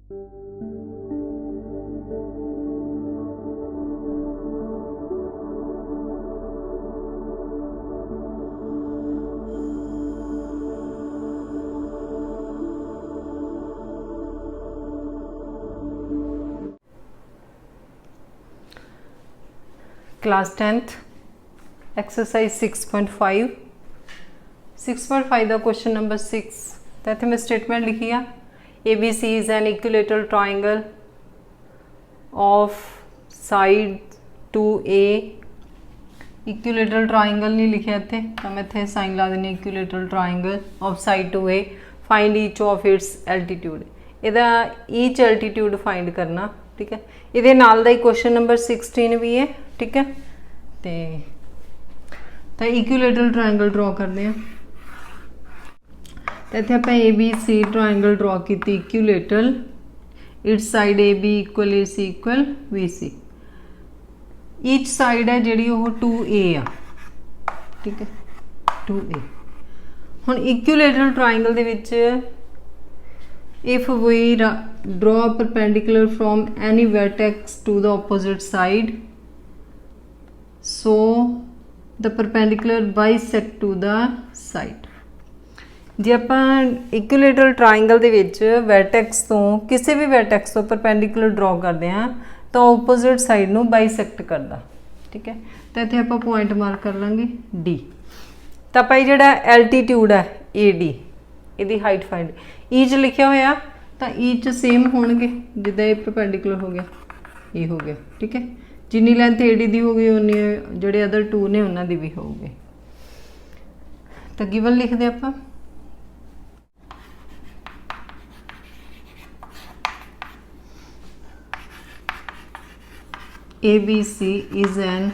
Class 10th exercise 6.5 का question number 6 तो इतने मैं स्टेटमेंट लिखी आ ABC is an equilateral triangle of side 2A। Equilateral triangle नहीं लिखा इतने तो मैं इतने साइन ला देनी equilateral triangle of side 2A find each of its altitude. इहदा ईच एल्टीट्यूड फाइंड करना, ठीक है। ये नाल दा ही क्वेश्चन नंबर 16 भी है, ठीक है। तो इक्विलेटरल ट्राइंगल ड्रॉ करते हैं। तो इतने आप ABC ट्राइंगल ड्रॉ की equilateral, it's side AB equal AC equal BC। Each side है जी 2A आ, ठीक है, 2A। हुण equilateral triangle they which if we draw perpendicular from any vertex to the opposite side, so the perpendicular bisect to the side। जे आप equilateral triangle दे विच vertex तो किसी भी vertex तो perpendicular draw करते हैं तो ओपोजिट साइड नू बाइसैक्ट करता, ठीक है। तो इत्थे आप पॉइंट मार्क कर लांगे D। तो आप जिहड़ा एल्टीट्यूड है AD, ਇਹਦੀ हाइट फाइंड ईच लिखा होया तो ईच सेम होणगे जिद्दां ये परपेंडिकुलर हो गया, ये हो गया, ठीक है। जिन्नी लेंथ AD दी हो गई उन्नी जिहड़े अदर 2 ने उन्हां दी भी होगी। तो गिवन लिखदे आपां ABC is an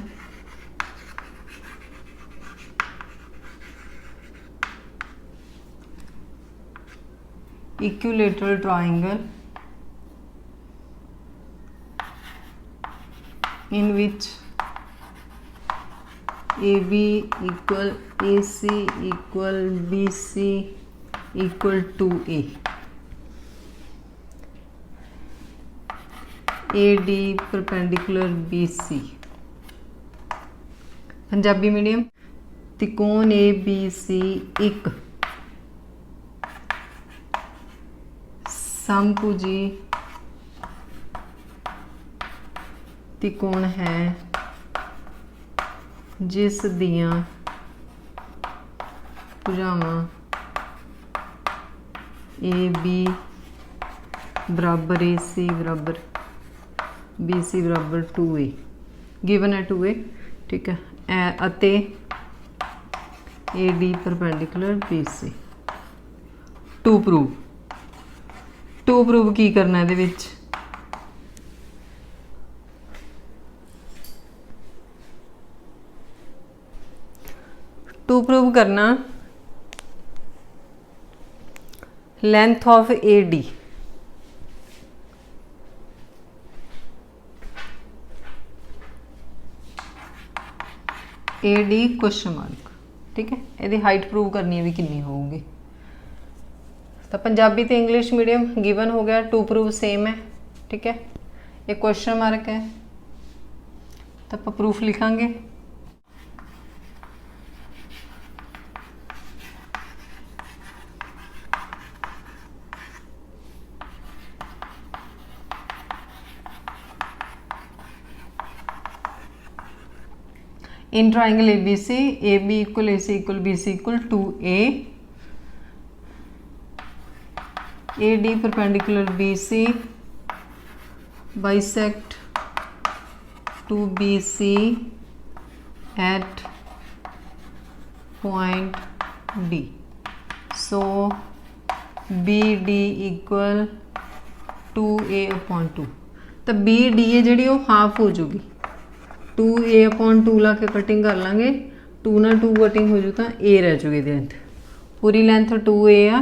equilateral triangle in which AB equal AC equal BC equal to A। AD perpendicular BC। Punjabi medium त्रिकोण ABC एक समभुजी त्रिकोण है जिस दियां भुजावां AB बराबर AC बराबर BC बराबर 2A, गिवन है 2A, ठीक है। अते AD perpendicular BC। To prove की करना है विच टू प्रूव करना length of AD question mark, ठीक है। यदि हाइट प्रूव करनी है भी कितनी होगी। तो पंजाबी तो इंग्लिश मीडियम गिवन हो गया, टू प्रूव सेम है, ठीक है। एक क्वेश्चन मार्क है तो आप प्रूफ लिखांगे। In triangle ABC AB equal AC equal BC equal 2A, AD perpendicular BC bisect to BC at point D, so BD equal 2A upon 2। तो BD है जी हाफ हो जूगी, 2A अपॉन 2 ला के cutting कर लाँगे, 2 ना 2 कटिंग हो जू तो A रह जूगी लेंथ, पूरी लेंथ 2A आ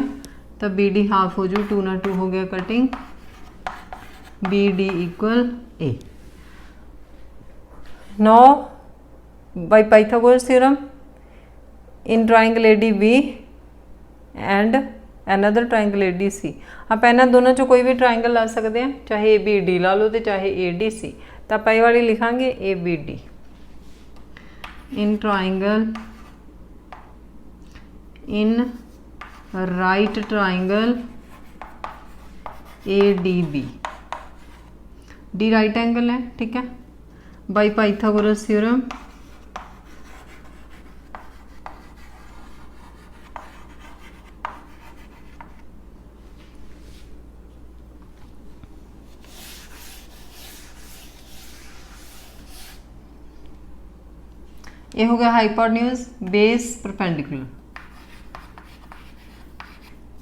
तो BD हाफ हो जू, 2 ना 2 हो गया cutting, BD equal A। No by Pythagoras theorem in triangle ADB and another triangle ADC। आप इन्हां दोनों चों कोई भी ट्रायंगल ला सकते हैं, चाहे ABD ला लो तो चाहे ADC। तो आप ये वाली लिखांगे ABD। In triangle in right triangle ADB। D right angle है, ठीक है, बाय पाइथागोरस थ्योरम। ये हो गया hypotenuse base perpendicular.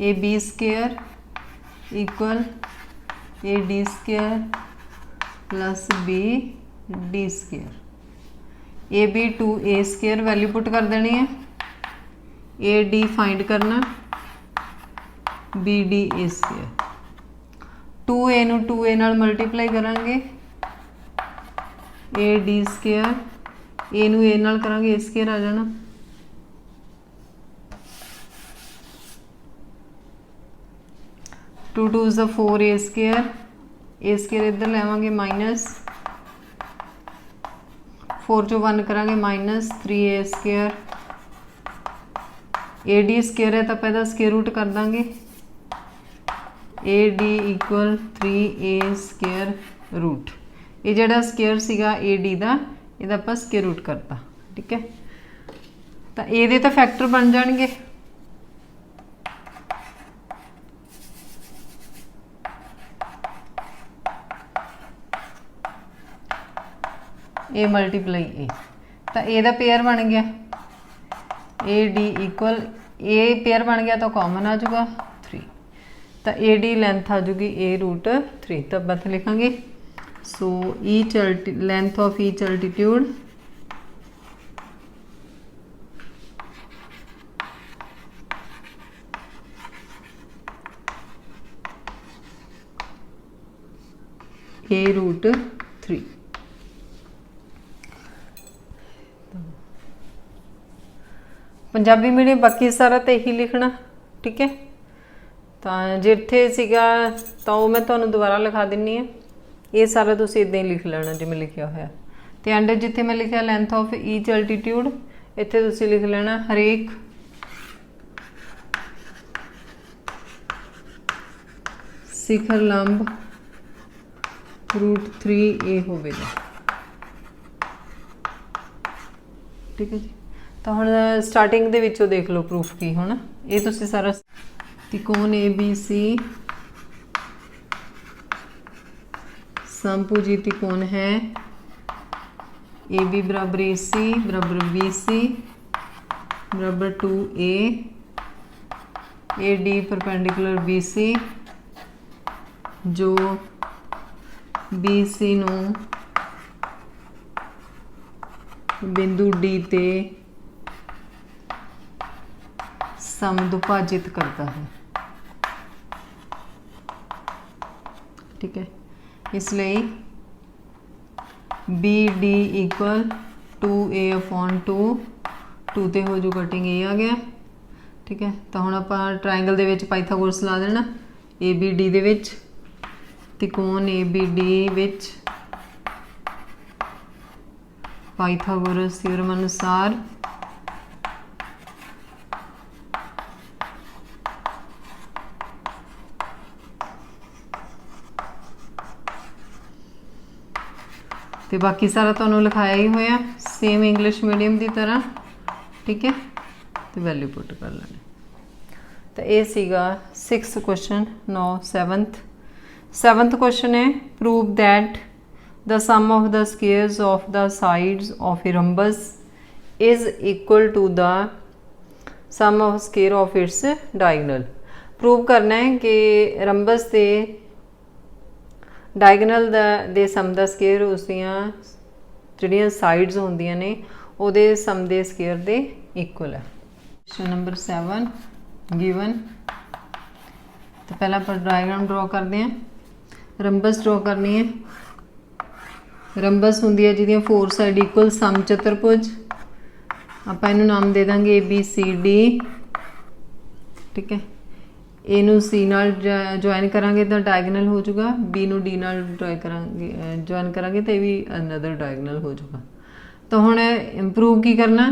AB square equal AD square plus BD square. AB 2A square value put कर देनी है, AD फाइंड करना, BD A स्क्वायर। 2A नूं 2A नाल मल्टीप्लाई करांगे, AD स्क्वायर, ए नूं ए नाल करांगे, A स्क्वायर आ जाना। Two two is 4 A square, A square इधर लेवांगे माइनस 4 चो 1 करांगे minus 3A square. AD square है तो आप इसदा स्क्वायर रूट कर देंगे, AD equal 3A square root. ये जिहड़ा स्क्वायर सीगा AD दा, ਇਹਦਾ ਆਪਾਂ ਸਕੁਅਰ रूट करता, ठीक है। तो ਇਹਦੇ ਤਾਂ फैक्टर बन जाएंगे, ए मल्टीप्लाई ए, तो ਇਹਦਾ पेयर बन गया AD इक्वल ए पेयर बन गया तो कॉमन आ जाऊगा 3, तो AD लेंथ आ जाऊगी A रूट 3। तो बस लिखांगे so each length of each altitude A root 3। Punjabi medium बाकी सारा तो यही लिखना, ठीक है। तो जिथे सीगा तो मैं तुहानूं दोबारा लिखा दिनी है, ये सारा तुसीं इदां ही लिख लेना जिवें लिखिया होया। तो एंड जिथे मैं लिखा लेंथ ऑफ ईच अल्टीट्यूड, इत्थे तुसीं लिख लेना हरेक शिखर लंब रूट 3A होवेगा, ठीक है जी। तो हुण स्टार्टिंग दे विचों देख लो प्रूफ की हुण ये तुसीं सारा त्रिकोण ABC समभुजी त्रिकोण है, AB बराबर AC बराबर BC बराबर 2A, AD परपेंडिकुलर BC, जो BC नूं बिंदु D ते समदुभाजित करता है, ठीक है। इसलिए BD इक्वल 2A/2, 2 ते हो जू कटिंग A आ गया, ठीक है। तो हुण आपां ट्रायंगल दे विच पाइथागोरस ला देना, ABD दे विच त्रिकोण ABD विच पाइथागोरस थ्योरम अनुसार तो बाकी सारा तुहानूं लिखाया ही होया सेम इंग्लिश मीडियम की तरह, ठीक है। तो वैल्यू पुट कर लेने। तो ये सीगा 6th question. No 7th question है prove that the sum of the squares of the sides of a rhombus is equal to the sum of square of its diagonal. Prove करना है कि rhombus के डायगनल दे सम दा square उसदियां जिहड़ियां sides होंदियां ने उहदे सम दे स्केयर दे इक्वल है। Question number 7 given. तो पहला आप डायग्राम ड्रॉ करते हैं, रंबस ड्रॉ करनी है। रंबस होंदी है जिहदियां 4 साइड इक्वल सम चतुर्भुज, आपां इहनूं नाम दे देंगे ABCD, ठीक है। ए नू सी नाल ज्वाइन करांगे तो डायगनल हो जाऊगा, बी नू डी नाल ज्वाइन करांगे तो ये भी अनदर डायगनल हो जाऊगा। तो हुण इंप्रूव की करना,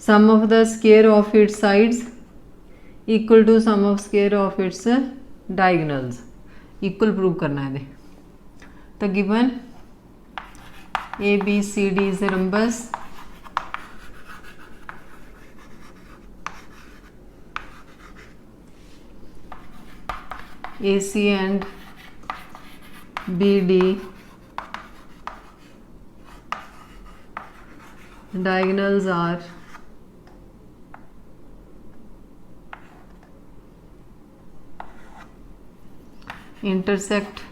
sum of the square of its sides equal to sum of square of its diagonals, equal prove करना है। तो given A B C D is a rhombus, AC and BD diagonals are intersect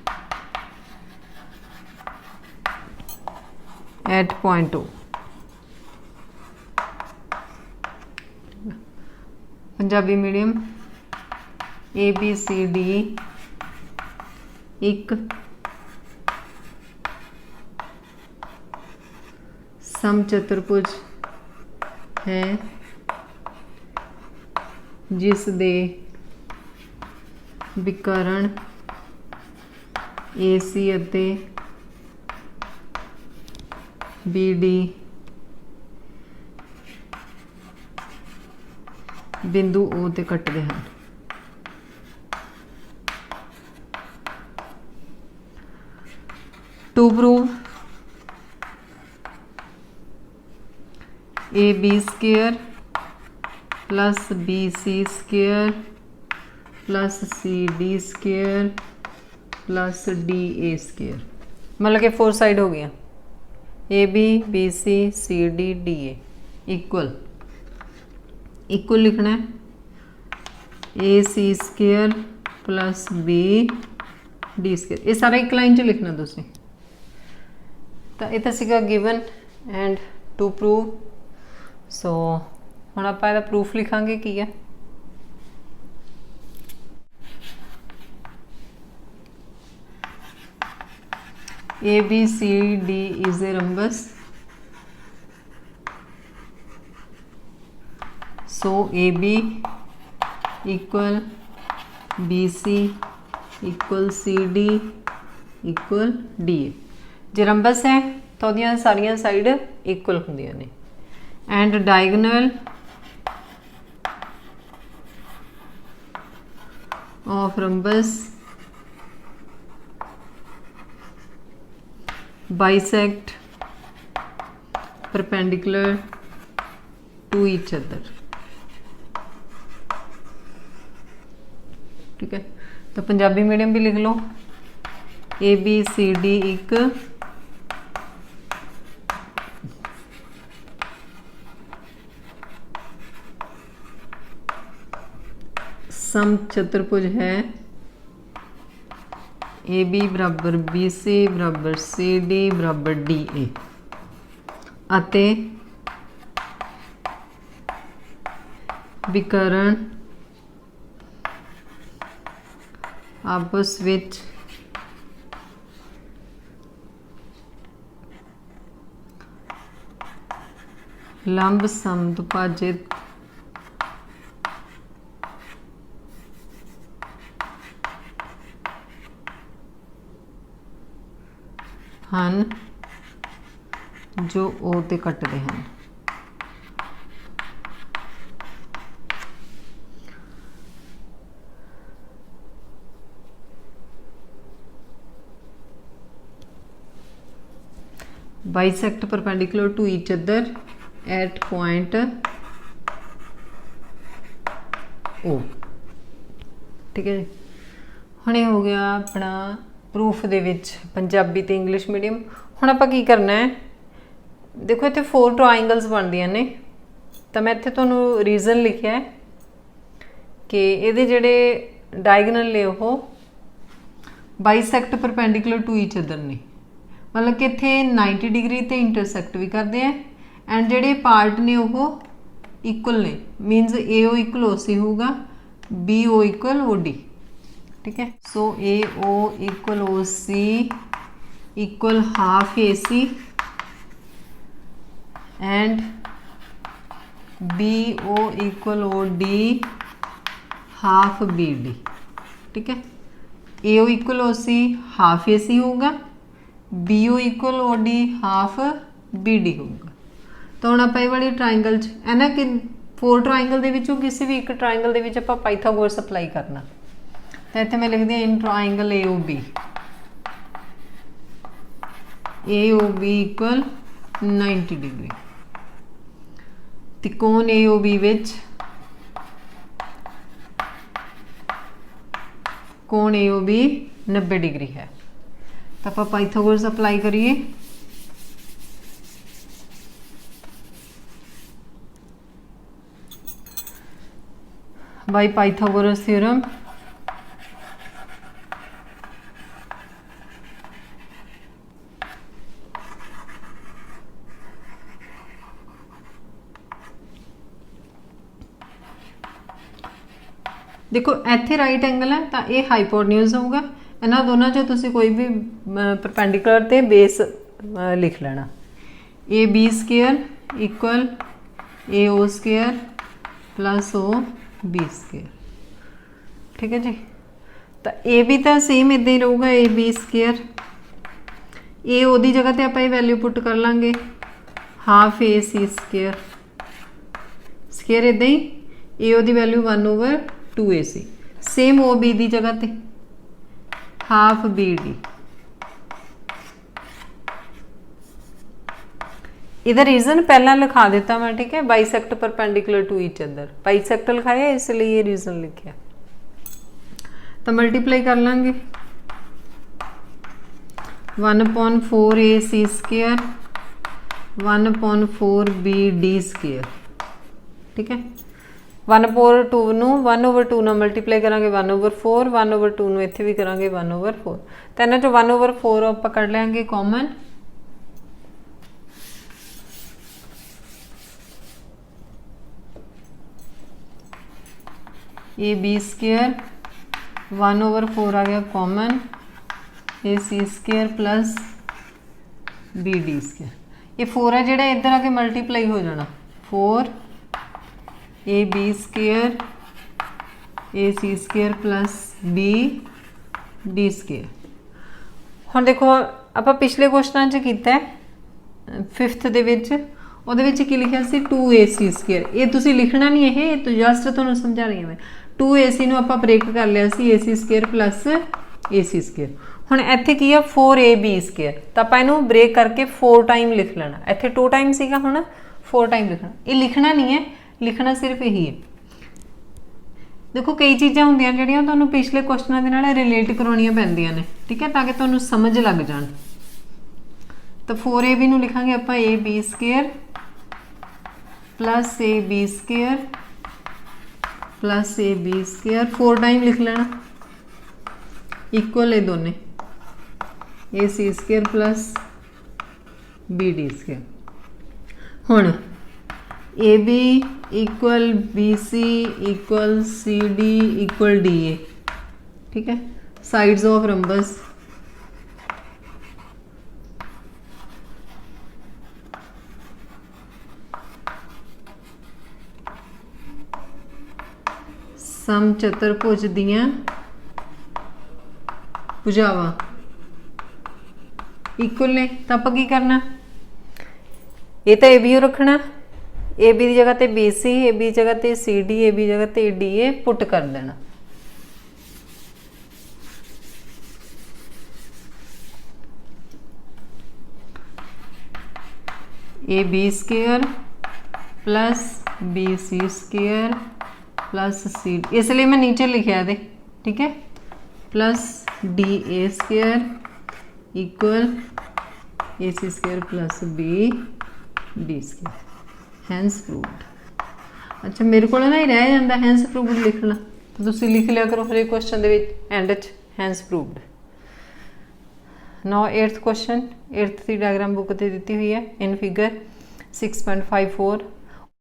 at point O। Punjabi medium ABCD एक समचतुर्भुज है जिस दे विकर्ण AC ਅਤੇ BD बिंदु O ਤੇ ਕੱਟਦੇ ਹਨ। To prove AB square plus BC square plus CD square plus DA square, मतलब कि 4 साइड हो गया AB BC CD DA equal, equal लिखना है AC square plus BD square, ये सारा एक लाइन च लिखना तुसीं। तो ये तो सीगा given and to prove. So हुण आपां इहदा प्रूफ लिखांगे की है। ABCD is a rhombus, so AB equal BC equal CD equal DA। जे रंबस है तो उहदियां सारियां साइड इक्वल होंदियां ने। And diagonal of rhombus bisect perpendicular to each other. ठीक है, तो पंजाबी मीडियम भी लिख लो ABCD एक समचतुर्भुज है, AB बराबर BC बराबर CD बराबर DA अते विकर्ण आपस विच लंब समदुभाजित ਹਨ जो O ते कटते हैं। Bisect perpendicular to each other at point O। ठीक है जी, हुण ये हो गया अपना प्रूफ दे विच पंजाबी ते इंग्लिश मीडियम। हुण आपां की करना है, देखो इत्थे 4 ट्राइंगल्स बनदियां ने, तो मैं इत्थे तुहानूं रीजन लिखिया है कि इहदे जिहड़े डायगोनल ने वो bisect perpendicular to each other ने, मतलब कि इत्थे 90 डिग्री ते इंटरसेक्ट भी करते हैं। एंड जिहड़े पार्ट ने वो इक्वल ने, मीनस AO इक्वल OC होगा, BO इक्वल OD। ठीक है, so AO equal OC equal half AC and BO equal OD half B D. ठीक है, ए ओ equal O C half A C होगा, B O equal O D half B D होगा। तो हुण आपां इह वाली ट्राइंगल च है ना कि 4 ट्राइंगल दे विचों किसी भी एक ट्राइंगल दे विच आपां पाइथागोरस अप्लाई करना। तो इत्थे मैं लिखदी in triangle A O B, A O B equal 90 degree. त्रिकोण ए ओ बी विच कोण ए ओ बी 90 डिग्री है। तो आप पाइथागोरस अप्लाई करिए। बाय पाइथागोरस थ्योरम देखो इत्थे राइट एंगल है तो ये हाइपोटन्यूज होगा। इन्होंने दोनों चो तुसी कोई भी परपेंडिकुलर ते बेस लिख लेना। A B square equal A O square plus O B square. ठीक है जी। तो ए भी तो सेम इदा ही रहूगा, ए बी स्केयर। ए ओ दी जगह ते आप वैल्यू पुट कर लांगे half A C square. Square इदा ही ए ओ दी value 1/2 A C. Same O B दी जगह ते हाफ बी डी। इधर रीजन पहला लिखा देता मैं। ठीक है, bisect perpendicular to each other, bisect लिखाया इसलिए ये रीजन लिखा। तो मल्टीप्लाई कर लेंगे 1/4 ए C square 1/4 B D square. ठीक है, 1/2 ਨੂੰ 1/2 ਨਾਲ ਮਲਟੀਪਲਾਈ ਕਰਾਂਗੇ 1/4, 1/2 ਨੂੰ ਇੱਥੇ ਵੀ ਕਰਾਂਗੇ 1/4। ਤਾਂ ਇਹਨਾਂ ਚੋਂ 1/4 ਆਪਾਂ ਕੱਢ ਲਾਂਗੇ ਕਾਮਨ। ए बी स्केयर 1/4 आ गया common, A C square plus B D square. ये 4 है जोड़ा इधर आके मल्टीप्लाई हो जाना 4 A B square A C square plus B D square. हुण देखो आप पिछले क्वेश्चन च कीता 5th दे विच ਉਹਦੇ ਵਿੱਚ ਕੀ ਲਿਖਿਆ ਸੀ 2ac ਸਕੁਅਰ। ਇਹ ਤੁਸੀਂ ਲਿਖਣਾ ਨਹੀਂ, ਇਹ तो ਜਸਟ ਤੁਹਾਨੂੰ ਸਮਝਾ ਰਹੀ ਹਾਂ ਮੈਂ। 2ac ਨੂੰ ਆਪਾਂ ਬ੍ਰੇਕ ਕਰ ਲਿਆ ਸੀ ac square plus ac square. ਹੁਣ ਇੱਥੇ ਕੀ ਆ 4ab ਸਕੁਅਰ, ਤਾਂ ਆਪਾਂ ਇਹਨੂੰ ਬ੍ਰੇਕ ਕਰਕੇ 4 ਟਾਈਮ ਲਿਖ ਲੈਣਾ। ਇੱਥੇ 2 ਟਾਈਮ ਸੀਗਾ, ਹੁਣ 4 ਟਾਈਮ ਲਿਖਣਾ। ਇਹ ਲਿਖਣਾ ਨਹੀਂ ਹੈ, ਲਿਖਣਾ ਸਿਰਫ ਇਹੀ ਹੈ। ਦੇਖੋ ਕਈ ਚੀਜ਼ਾਂ ਹੁੰਦੀਆਂ ਜਿਹੜੀਆਂ ਤੁਹਾਨੂੰ ਪਿਛਲੇ ਕੁਐਸਚਨਾਂ ਦੇ ਨਾਲ ਰਿਲੇਟ ਕਰਾਉਣੀਆਂ ਪੈਂਦੀਆਂ ਨੇ। ਠੀਕ ਹੈ, ਤਾਂ ਕਿ ਤੁਹਾਨੂੰ ਸਮਝ ਲੱਗ ਜਾਣ। तो 4ab ਨੂੰ ਲਿਖਾਂਗੇ ਆਪਾਂ ab square plus A B square plus A B square 4 time लिख लेना इक्वल है दोनों A C square plus B D square. हुण A B equal B C equal C D equal D A. ठीक है, साइड्स ऑफ रंबस सम चतुर्भुज दियां भुजावां equal ने। तो आप की करना, ये तो ए बी रखना, ए बी की जगह ते बी सी, ए बी जगह ते सी डी, ए बी जगह ते डी ए पुट कर देना। A B square plus B C square plus C, इसलिए मैं नीचे लिखा दे। ठीक है, plus D A square equal A C square plus B D square. Hence proved. अच्छा मेरे को ना ही रह जाता हैंस प्रूव्ड लिखना, तो तुम लिख लिया करो हर एक क्वेश्चन के एंड च hence proved. Now 8th question, 8th की डायग्राम बुक ते दी हुई है इन फिगर 6.54।